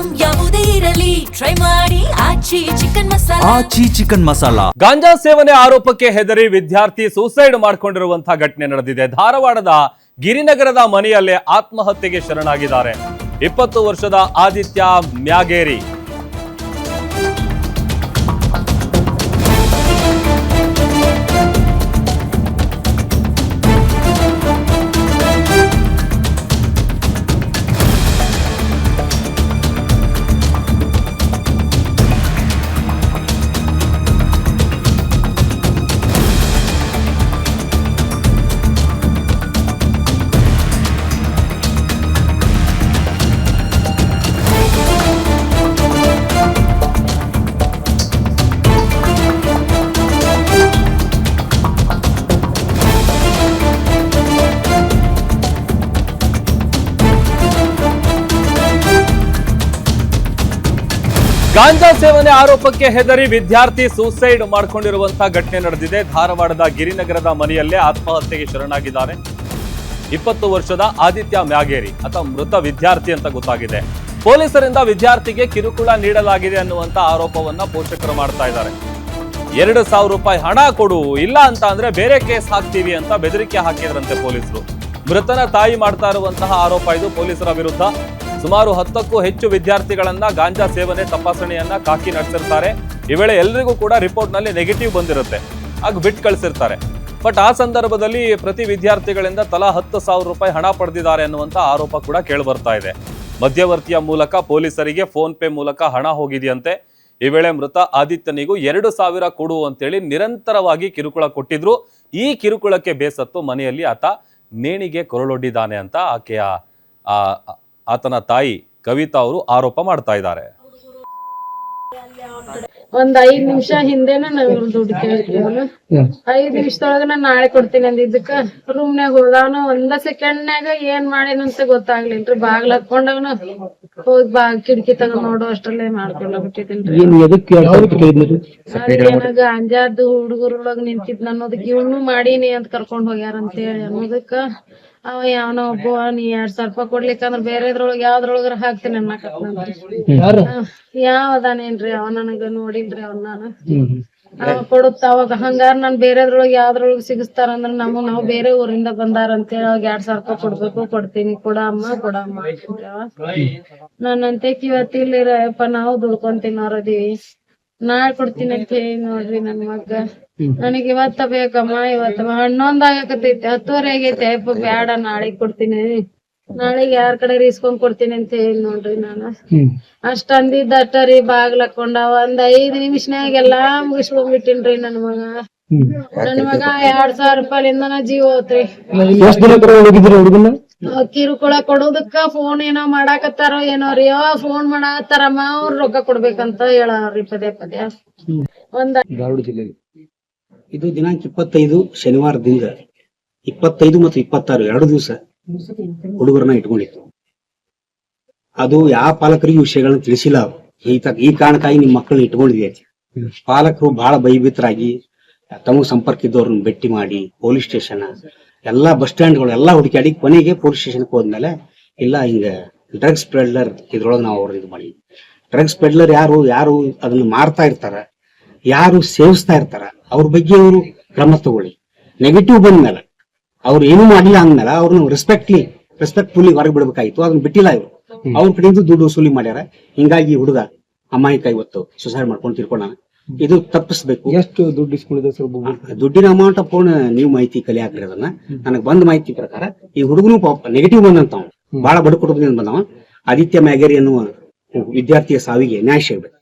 Item ಯಾವುದೇ ಇರಲಿ try ಮಾಡಿ ಆಚಿ ಚಿಕನ್ ಮಸಾಲಾ. ಗಾಂಜಾ ಸೇವನೆ ಆರೋಪಕ್ಕೆ ಹೆದರಿ ವಿದ್ಯಾರ್ಥಿ ಸೂಸೈಡ್ ಮಾಡಿಕೊಂಡಿರುವಂತಹ ಘಟನೆ ನಡೆದಿದೆ. ಧಾರವಾಡದ ಗಿರಿನಗರದ ಮನೆಯಲ್ಲೇ ಆತ್ಮಹತ್ಯೆಗೆ ಶರಣಾಗಿದ್ದಾರೆ 20 ವರ್ಷದ ಆದಿತ್ಯ ಮ್ಯಾಗೇರಿ. ಗಾಂಜಾ ಸೇವನೆ ಆರೋಪಕ್ಕೆ ಹೆದರಿ ವಿದ್ಯಾರ್ಥಿ ಸೂಸೈಡ್ ಮಾಡಿಕೊಂಡಿರುವಂತಹ ಘಟನೆ ನಡೆದಿದೆ. ಧಾರವಾಡದ ಗಿರಿನಗರದ ಮನೆಯಲ್ಲೇ ಆತ್ಮಹತ್ಯೆಗೆ ಶರಣಾಗಿದ್ದಾರೆ 20 ವರ್ಷದ ಆದಿತ್ಯ ಮ್ಯಾಗೇರಿ. ಆತ ಮೃತ ವಿದ್ಯಾರ್ಥಿ ಅಂತ ಗೊತ್ತಾಗಿದೆ. ಪೊಲೀಸರಿಂದ ವಿದ್ಯಾರ್ಥಿಗೆ ಕಿರುಕುಳ ನೀಡಲಾಗಿದೆ ಅನ್ನುವಂತ ಆರೋಪವನ್ನ ಪೋಷಕರು ಮಾಡ್ತಾ ಇದ್ದಾರೆ. 2,000 ರೂಪಾಯಿ ಹಣ ಕೊಡು, ಇಲ್ಲ ಅಂತ ಅಂದ್ರೆ ಬೇರೆ ಕೇಸ್ ಹಾಕ್ತೀವಿ ಅಂತ ಬೆದರಿಕೆ ಹಾಕಿದ್ರಂತೆ ಪೊಲೀಸರು. ಮೃತನ ತಾಯಿ ಮಾಡ್ತಾ ಇರುವಂತಹ ಆರೋಪ ಇದು ಪೊಲೀಸರ ವಿರುದ್ಧ. ಸುಮಾರು 10ಕ್ಕೂ ಹೆಚ್ಚು ವಿದ್ಯಾರ್ಥಿಗಳನ್ನ ಗಾಂಜಾ ಸೇವನೆ ತಪಾಸಣೆಯನ್ನ ಕಾಕಿ ನಡೆಸಿರ್ತಾರೆ. ಈ ವೇಳೆ ಎಲ್ರಿಗೂ ಕೂಡ ರಿಪೋರ್ಟ್ ನಲ್ಲಿ ನೆಗೆಟಿವ್ ಬಂದಿರುತ್ತೆ, ಆಗ ಬಿಟ್ಟು ಕಳಿಸಿರ್ತಾರೆ. ಬಟ್ ಆ ಸಂದರ್ಭದಲ್ಲಿ ಪ್ರತಿ ವಿದ್ಯಾರ್ಥಿಗಳಿಂದ ತಲಾ 10,000 ರೂಪಾಯಿ ಹಣ ಪಡೆದಿದ್ದಾರೆ ಅನ್ನುವಂತ ಆರೋಪ ಕೂಡ ಕೇಳಿ ಬರ್ತಾ ಇದೆ. ಮಧ್ಯವರ್ತಿಯ ಮೂಲಕ ಪೊಲೀಸರಿಗೆ ಫೋನ್ ಪೇ ಮೂಲಕ ಹಣ ಹೋಗಿದೆಯಂತೆ. ಈ ವೇಳೆ ಮೃತ ಆದಿತ್ಯನಿಗೂ 2,000 ಕೊಡು ಅಂತೇಳಿ ನಿರಂತರವಾಗಿ ಕಿರುಕುಳ ಕೊಟ್ಟಿದ್ರು. ಈ ಕಿರುಕುಳಕ್ಕೆ ಬೇಸತ್ತು ಮನೆಯಲ್ಲಿ ಆತ ನೇಣಿಗೆ ಕೊರಳೊಡ್ಡಿದ್ದಾನೆ ಅಂತ ಆತನ ತಾಯಿ ಕವಿತಾ ಅವರು ಆರೋಪ ಮಾಡ್ತಾ ಇದ್ದಾರೆ. ಒಂದ್ 5 ನಿಮಿಷ ಹಿಂದೆನ ನಾವ್ ದುಡ್ಡು ಕೇಳ್ತೀವಲ್ಲ, 5 ನಿಮಿಷದೊಳಗ ನಾನ್ ನಾಳೆ ಕೊಡ್ತೀನಿ ಅಂದಿದ್ದಕ್ಕ ರೂಮ್ನಾಗ ಹೋದವನ 1 ಸೆಕೆಂಡ್ನಾಗ ಏನ್ ಮಾಡೇನಂತ ಗೊತ್ತಾಗ್ಲಿಲ್ರಿ. ಬಾಗ್ಲ ಹಾಕೊಂಡವನ ಹೋಗಿ ಕಿಟಕಿ ತಗೊಂಡ್ ನೋಡು ಅಷ್ಟ್ರಲ್ಲೇ ಮಾಡ್ಕೊಂಡ ಬಿಟ್ಟಿದ್ದೀನ್ರಿ. ಏನ ಗಾಂಜಾದ್ದು ಹುಡುಗರೊಳಗ ನಿಂತಿದ್ ಅನ್ನೋದಕ್ ಇವ್ನು ಮಾಡೀನಿ ಅಂತ ಕರ್ಕೊಂಡ್ ಹೋಗ್ಯಾರ ಅಂತ ಹೇಳಿ ಅನ್ನೋದಕ್ಕ ಅವ ಯಾವನ ಒಬ್ಬ ನೀ 2,000 ರೂಪಾಯಿ ಕೊಡ್ಲಿಕ್ಕಂದ್ರ ಬೇರೆದ್ರೊಳಗ ಯಾವ್ದ್ರೊಳಗಾರ ಹಾಕ್ತೀನಿ ಅನ್ನಕತ್ನಂತ್ರಿ. ಯಾವದಾನೇನ್ರಿ ಅವ ನನಗ ನೋಡಿಲ್ರಿ ಅವ್ನ ನಾನು. ಅವ ಕೊಡುತ್ತ ಅವಾಗ ಹಂಗಾರ ನಾನ್ ಬೇರೆದ್ರೊಳಗ ಯಾವ್ದ್ರೊಳಗ ಸಿಗಿಸ್ತಾರಂದ್ರ ನಾವು ಬೇರೆ ಊರಿಂದ ಬಂದಾರ ಅಂತೇಳಿ ಅವಾಗ 2,000 ರೂಪಾಯಿ ಕೊಡ್ಬೇಕು, ಕೊಡ್ತೀನಿ ಕೊಡಮ್ಮ ಅಂತಂದ್ರಿ ಅವ. ನಾನಂತೆ ಇವತ್ತಿಲ್ಲಿರಪ್ಪ ನಾವು ದುಡ್ಕೊಂತಿನವ್ರದೀವಿ, ನಾಳೆ ಕೊಡ್ತೀನಿ ಅಂತ ಹೇಳಿ ನೋಡ್ರಿ ನನ್ ಮಗ್ಗ. ನನಗ್ ಇವತ್ತ ಬೇಕಮ್ಮ, ಇವತ್ತ 11 ಆಗಕತ್ತೈತಿ, 10:30 ಆಗೈತಿ. ಅಯ್ಯಪ್ಪ ಬ್ಯಾಡ ನಾಳೆಗ್ ಕೊಡ್ತೀನಿ, ನಾಳೆಗ್ ಯಾರ್ ಕಡೆ ಇಸ್ಕೊಂಡ್ ಕೊಡ್ತೀನಿ ಅಂತ ಹೇಳಿ ನೋಡ್ರಿ ನಾನು ಅಷ್ಟ ಅಂದಿದ್ದ ಅಟ್ಟರಿ. ಬಾಗ್ಲ ಹಾಕೊಂಡ 5 ನಿಮಿಷನ್ಯಾಗ ಎಲ್ಲಾ ಮುಗಿಸ್ಕೊಂಡ್ಬಿಟ್ಟಿನ್ರಿ ನನ್ ಮಗ. 2,000 ರೂಪಾಯಿಲಿಂದ ಜೀವ ಹೋತ್ರಿ. ಕಿರುಕುಳ ಕೊಡೋದಕ್ಕ ಫೋನ್ ಏನೋ ಮಾಡಾಕತ್ತಾರೋ ಏನೋ ರೀ, ಫೋನ್ ಮಾಡಾಕತ್ತಾರಮ್ಮ, ಅವ್ರ ರೊಕ್ಕ ಕೊಡ್ಬೇಕಂತ ಹೇಳಾರ್ರಿ ಪದೇ ಪದೇ. ಧಾರವಾಡ ಜಿಲ್ಲೆಗೆ ಇದು ದಿನಾಂಕ 25 ಶನಿವಾರದಿಂದ 25 ಮತ್ತು 26 2 ದಿವಸ ಹುಡುಗರನ್ನ ಇಟ್ಕೊಂಡಿತ್ತು. ಅದು ಯಾವ ಪಾಲಕರಿಗೂ ವಿಷಯಗಳನ್ನ ತಿಳಿಸಿಲ್ಲ. ಈ ಕಾರಣಕ್ಕಾಗಿ ನಿಮ್ ಮಕ್ಕಳನ್ನ ಇಟ್ಕೊಂಡಿದೆ. ಪಾಲಕರು ಬಹಳ ಭಯಭೀತರಾಗಿ ತಮಗೆ ಸಂಪರ್ಕ ಇದ್ದವ್ರನ್ನ ಭೇಟಿ ಮಾಡಿ ಪೊಲೀಸ್ ಸ್ಟೇಷನ್ ಎಲ್ಲಾ ಬಸ್ ಸ್ಟ್ಯಾಂಡ್ಗಳು ಎಲ್ಲಾ ಹುಡುಕಾಡಿ ಕೊನೆಗೆ ಪೊಲೀಸ್ ಸ್ಟೇಷನ್ಗೆ ಹೋದ್ಮೇಲೆ ಇಲ್ಲ ಹಿಂಗ ಡ್ರಗ್ಸ್ ಪೆಡ್ಲರ್ ಇದ್ರೊಳಗೆ ನಾವು ಅವ್ರ ಇದು ಮಾಡಿ. ಡ್ರಗ್ಸ್ ಪೆಡ್ಲರ್ ಯಾರು ಅದನ್ನ ಮಾರ್ತಾ ಇರ್ತಾರ, ಯಾರು ಸೇವಿಸ್ತಾ ಇರ್ತಾರ, ಅವ್ರ ಬಗ್ಗೆ ಅವರು ಕ್ರಮ ತಗೊಳ್ಳಿ. ನೆಗೆಟಿವ್ ಬಂದ್ಮೇಲೆ ಅವ್ರು ಏನು ಮಾಡಿಲ್ಲ ಅಂದ್ಮೇಲೆ ಅವ್ರನ್ನ ರೆಸ್ಪೆಕ್ಟ್ಫುಲಿ ಹೊರಗೆ ಬಿಡ್ಬೇಕಾಯ್ತು. ಅದನ್ನ ಬಿಟ್ಟಿಲ್ಲ ಇವ್ರು. ಅವ್ರ ಕಡೆಯಿಂದ ದುಡ್ಡು ವಸೂಲಿ ಮಾಡ್ಯಾರ. ಹಿಂಗಾಗಿ ಹುಡುಗ ಅಮಾಯಕ ಇವತ್ತು ಸುಸೈಡ್ ಮಾಡ್ಕೊಂಡು ತಿರ್ಕೊಂಡ. ಇದು ತಪ್ಪಿಸ್ಬೇಕು. ಎಷ್ಟು ದುಡ್ಡು ಇಸ್ಕೊಂಡಿದೆ ಸರ್? ದುಡ್ಡಿನ ಅಮೌಂಟ್ ಫೋನ್ ನೀವು ಮಾಹಿತಿ ಕಲೆ ಹಾಕ್ರಿ. ಅದನ್ನ ನನಗೆ ಬಂದ ಮಾಹಿತಿ ಪ್ರಕಾರ ಈ ಹುಡುಗನು ನೆಗೆಟಿವ್ ಬಂದಂತ ಬಹಳ ಬಡ ಕುಟುಂಬದಿಂದ ಬಂದವ. ಆದಿತ್ಯ ಮ್ಯಾಗೇರಿ ಅನ್ನುವ ವಿದ್ಯಾರ್ಥಿಯ ಸಾವಿಗೆ ನ್ಯಾಯ ಸಿಗಬೇಕು.